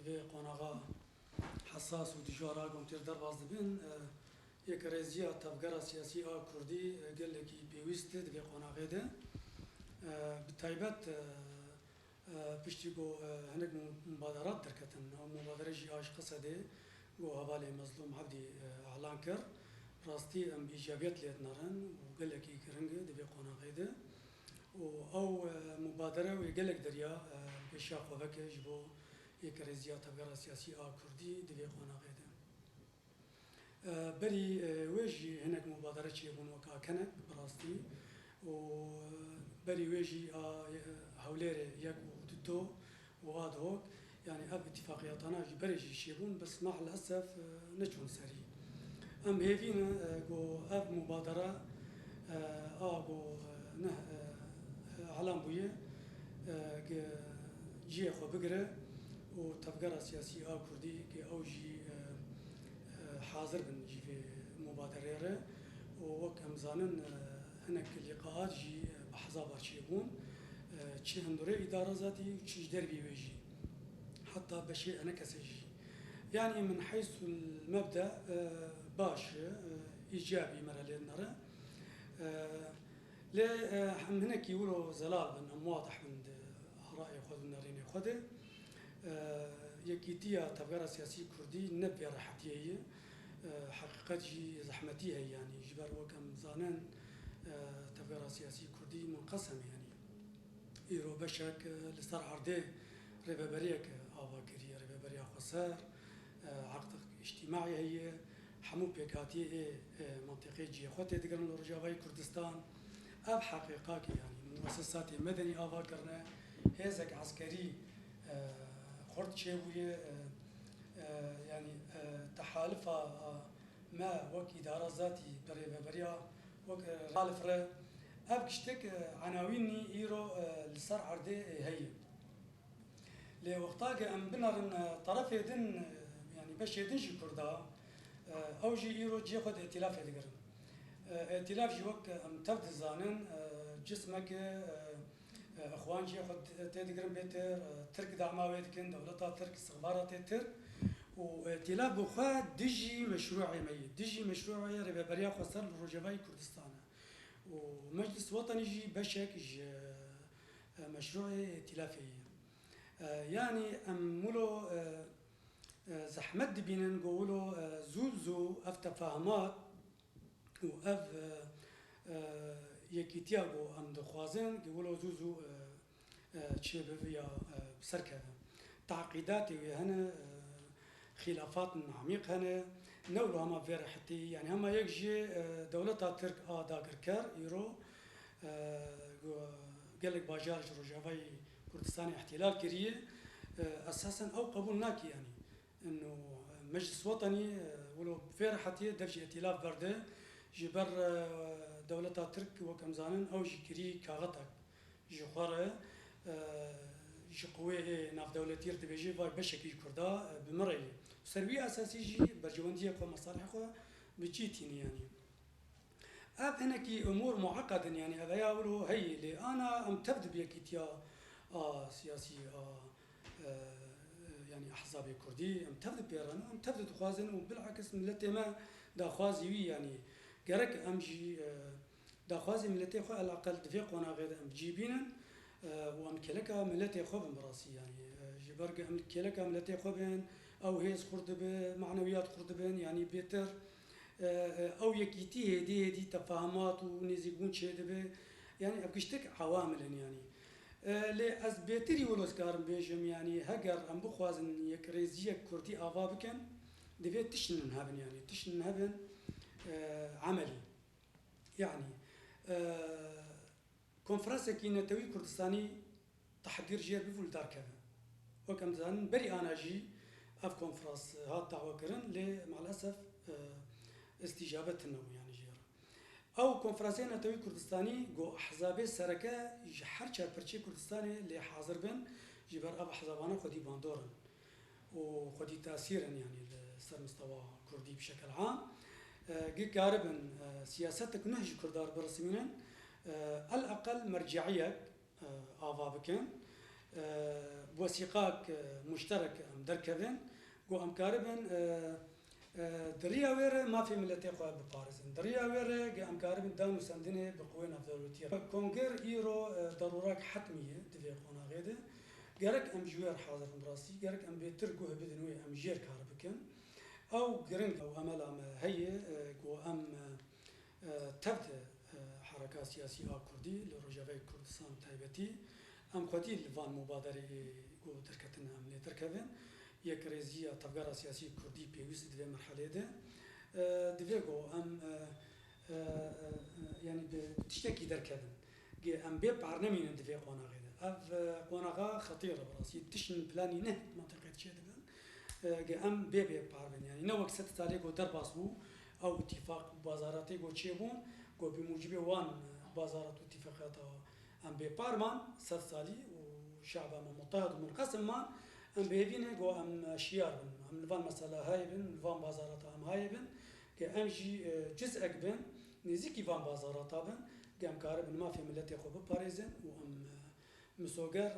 دبي قناغا حساس ودجارا قوم تردر باز دبين یک رزیا تفکر سیاسی کردی گله کی پیوست دبی قناغه ده بتایبت پشتی گو هنگ مبادرات درکتن و مبادره جی آش قصده گو حوالی مظلوم عبدی اعلان کر راستی ام ایجابیت لیت نرن و گله کی کرنگ دبی قناغه ده و او مبادره و گله دریا بشاق و وکه جبو یک رزیا تفکر سیاسی کردی دبی قناغه ده بري ويجي هناك مبادرة شيبون وكا كنك براستي وبري ويجي هوليري يك ودتو وهاد هوك يعني اب اتفاقياتنا بري شيبون بس مع الاسف نجون سري ام هيفين جو اب مبادرة جو نه علام بويه جي خو بقرة وتفكر سياسي كردي كي اوجي حاضر بنجي في مبادرة ووك أمزانن هناك اللقاءات جي بحزاب أرشيبون شيء هندوري إدارة ذاتي وشيء دربي ويجي حتى بشيء أنا كسجي يعني من حيث المبدأ باش إيجابي مرة نرى لا هم هناك يقولوا زلال بن واضح من آراء خذ النارين خذ يكيتيا تفكير سياسي كردي نبي راحتيه حقيقتي زحمتيها يعني جبر وكم زانان تفكير سياسي كردي منقسم يعني إيرو بشك لستار عرضه ربابريك آواكري ربابريا خسار عقد اجتماعي هي حمو بيكاتي منطقة جي خوتي تقرن رجاوي كردستان أب حقيقة يعني مؤسسات مدني آواكرنا هزك عسكري خرد شيء يعني تحالف ما وك إدارة ذاتي بريا وك خالف را أبكشتك عناويني إيرو لصار عرضي هي لوقتاك أم بنرن طرف يدن يعني باش يدنجي كردا أو جي إيرو جي خد ائتلاف يدقرن ائتلاف جي وك أم تبد زانن جسمك اخوان جي خد تدقرن بيتر ترك دعماوي دكن دولتا ترك استخبارات ترك وائتلاف بخوا دجي مشروعي ميت دجي مشروعي ربابريا خسر الرجباي كردستان ومجلس وطني جي بشك مشروعي ائتلافي يعني امولو زحمت بينن قولوا زوزو اف تفاهمات واف يكيتياغو ام دخوازن قولوا زوزو تشيبه يا بسركه تعقيدات وهنا خلافات عميق هنا نولو هما في رحتي يعني هما يجي دولتها ترك داغر كار يرو قالك باجار رجاوي كردستاني احتلال كريه اساسا او قبول ناكي يعني انه مجلس وطني ولو في رحتي درجه ائتلاف برده جبر دولتها ترك وكم زانن او جكري كاغتك جخوره جقوي ناف دولتي ارتبيجي فاي بشكل كردا بمري سروي اساسي جي برجونديه كو مصالح خو بجيتين يعني اب هناك امور معقده يعني هذا يقولوا هي اللي انا ام تبدا بيكيتيا سياسي يعني احزاب كردي ام تبدا بيران ام تبدا خوازن وبالعكس ملتي ما دا خوازي يعني قرك امجي دا خوازي ملتي خو على الاقل دفيقونا غير ام جيبينا وامكلكا ملتي خوبن براسي يعني جبرق امكلكا ملتي خوبن او هيز خردبه معنويات خردبن يعني بيتر او يكيتي هدي تفاهمات ونزيقون شيدبه يعني ابكشتك عوامل يعني لي از بيتري ولوس كارم بيجم يعني هجر ام بخوازن يكريزيه كردي افابكن دبي تشنن هابن يعني تشنن هابن عملي يعني كونفرنس كينتوي كردستاني تحضير جير بفول دار كذا وكم زان بري انا جي اف كونفرنس هات دعوه كرن لي مع الاسف استجابتنا يعني جير او كونفرنسين نتوي كردستاني جو احزاب سركه حركه برشي كردستاني اللي حاضر بن جبر اب احزابنا خدي باندورن وخدي تاثيرا يعني لسر مستوى كردي بشكل عام جي قاربا سياستك نهج كردار برسمين على الأقل مرجعية آفا بكن وثيقاك مشترك ام دركبن جو ام كاربن دريا وير ما في ملتي خو بباريس دريا وير ام كاربن دانو سندنه بقوه نفذولتي كونغر ايرو ضرورات حتميه دفي قونا غيده جرك ام جوير حاضر براسي جرك ام بيتركو بدنوي ام جير كاربكن او جرين او امل ام هي جو ام تبدا حركه سياسيه كردي لروجافي كردستان تايبتي ام خدي الفان مبادره جو تركتنا ام لتركبن يكريزيا تفجر سياسي كردي بيوس دي مرحله ده دفيغو ام يعني بتشتكي دركبن ام بي برنامج دفي قونا غيدا اف قونا خطيره براسي تشن بلاني نه منطقه شدبن ام بي باربن يعني نو وقت تاريخ درباسو او اتفاق بازاراتي جو تشيبون جو بموجب وان بازارات اتفاقات ام بي بارمان سالي وشعب مضطهد منقسم ما ام بيبينه جو ام شيار ام نفان مساله هاي بن نفان بازارات ام هاي بن كام جي جزء بن نزيكي فان بازارات بن قام كارب ما في ملتي خو بباريزن وام مسوغر